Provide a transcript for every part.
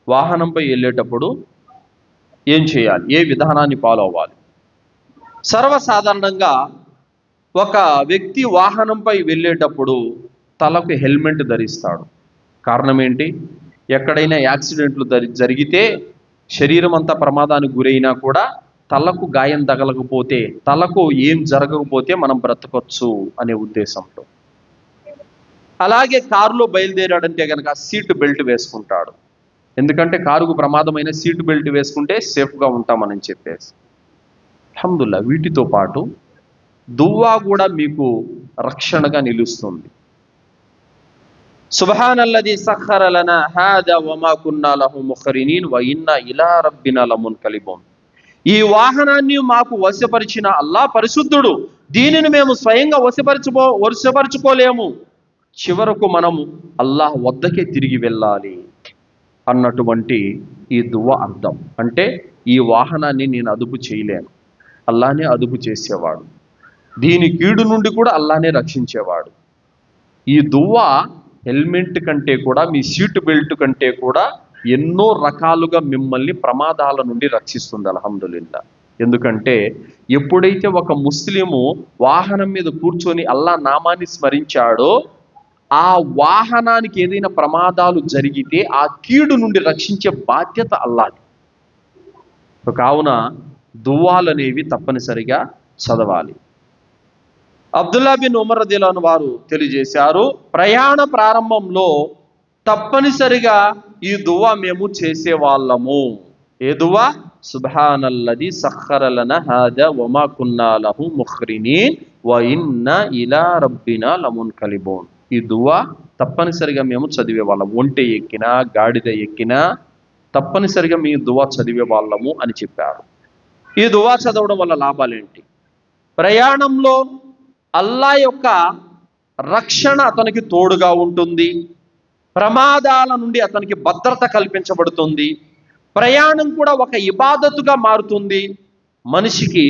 వాహనంపై వెళ్ళేటప్పుడు ఏం చేయాలి, ఏ విధానాన్ని ఫాలో అవ్వాలి? సర్వసాధారణంగా ఒక వ్యక్తి వాహనంపై వెళ్ళేటప్పుడు తలకు హెల్మెట్ ధరిస్తాడు. కారణం ఏంటి? ఎక్కడైనా యాక్సిడెంట్లు జరిగితే శరీరం అంతా ప్రమాదానికి గురైనా కూడా తలకు గాయం తగలకపోతే, తలకు ఏం జరగకపోతే మనం బ్రతకొచ్చు అనే ఉద్దేశంతో. అలాగే కారులో బయలుదేరాడంటే కనుక సీట్ బెల్ట్ వేసుకుంటాడు. ఎందుకంటే కారుకు ప్రమాదమైన సీట్ బెల్ట్ వేసుకుంటే సేఫ్గా ఉంటామని చెప్పేసి. అల్హమ్దుల్లా, వీటితో పాటు దువ్వా కూడా మీకు రక్షణగా నిలుస్తుంది. సుబ్హానల్లజీ సఖర లనా హాదా వమా కున్నా లహు ముఖరినీన్ వ ఇన్నా ఇలా రబ్బినా లమున్కలిబూన్. ఈ వాహనాన్ని మాకు వశపరిచిన అల్లాహ్ పరిశుద్ధుడు. దీనిని మేము స్వయంగా వశపరుచుకోలేము. చివరకు మనము అల్లాహ్ వద్దకే తిరిగి వెళ్ళాలి అన్నటువంటి ఈ దువ్వా అర్థం. అంటే ఈ వాహనాన్ని నేను అదుపు చేయలేను, అల్లాహనే అదుపు చేసేవాడు. దీని కీడు నుండి కూడా అల్లాహనే రక్షించేవాడు. ఈ దువ్వా హెల్మెట్ కంటే కూడా, మీ సీట్ బెల్ట్ కంటే కూడా ఎన్నో రకాలుగా మిమ్మల్ని ప్రమాదాల నుండి రక్షిస్తుంది. అల్హమ్దులిల్లా. ఎందుకంటే ఎప్పుడైతే ఒక ముస్లిము వాహనం మీద కూర్చొని అల్లాహ్ నామాన్ని స్మరించాడో, ఆ వాహనానికి ఏదైనా ప్రమాదాలు జరిగితే ఆ కీడు నుండి రక్షించే బాధ్యత అల్లాహ్ది. కావున దువ్వాలనేవి తప్పనిసరిగా చదవాలి. అబ్దుల్లా బిన్ ఉమర్ రదియల్లాహు అన్హు వారు తెలియజేశారు, ప్రయాణ ప్రారంభంలో తప్పనిసరిగా ఈ దువ్వా మేము చేసేవాళ్ళము. ఏ దువ్వా? సుబ్హానల్లజీ సఖర లనా హాదా వమా కున్నా లహు ముఖరినీన్ వ ఇన్నా ఇలా రబ్బినా లమున్కలిబూన్. ఈ దువ్వా తప్పనిసరిగా మేము చదివేవాళ్ళం. ఒంటె ఎక్కినా, గాడిద ఎక్కినా తప్పనిసరిగా మీ దువ్వా చదివే వాళ్ళము అని చెప్పారు. ఈ దువ్వా చదవడం వల్ల లాభాలేంటి? ప్రయాణంలో అల్లాహ్ యొక్క రక్షణ అతనికి తోడుగా ఉంటుంది. ప్రమాదాల నుండి అతనికి భద్రత కల్పించబడుతుంది. ప్రయాణం కూడా ఒక ఇబాదతుగా మారుతుంది. మనిషికి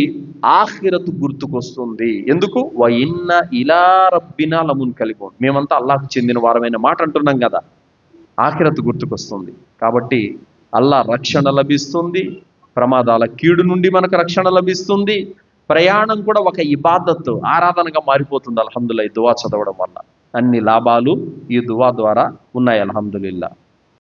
ఆఖిరతు గుర్తుకొస్తుంది. ఎందుకు? వ ఇన్న ఇలా రబ్బినా లమున్కలిబూన్. మేమంతా అల్లాహ్కు చెందిన వారమైన మాట అంటున్నాం కదా, ఆఖిరతు గుర్తుకొస్తుంది. కాబట్టి అల్లాహ్ రక్షణ లభిస్తుంది, ప్రమాదాల కీడు నుండి మనకు రక్షణ లభిస్తుంది. ప్రయాణం కూడా ఒక ఇబాదత్, ఆరాధనగా మారిపోతుంది. అల్హమ్దులిల్లాహ్. ఈ దువా చదవడం వల్ల అన్ని లాభాలు ఈ దువా ద్వారా ఉన్నాయి. అల్హమ్దులిల్లాహ్.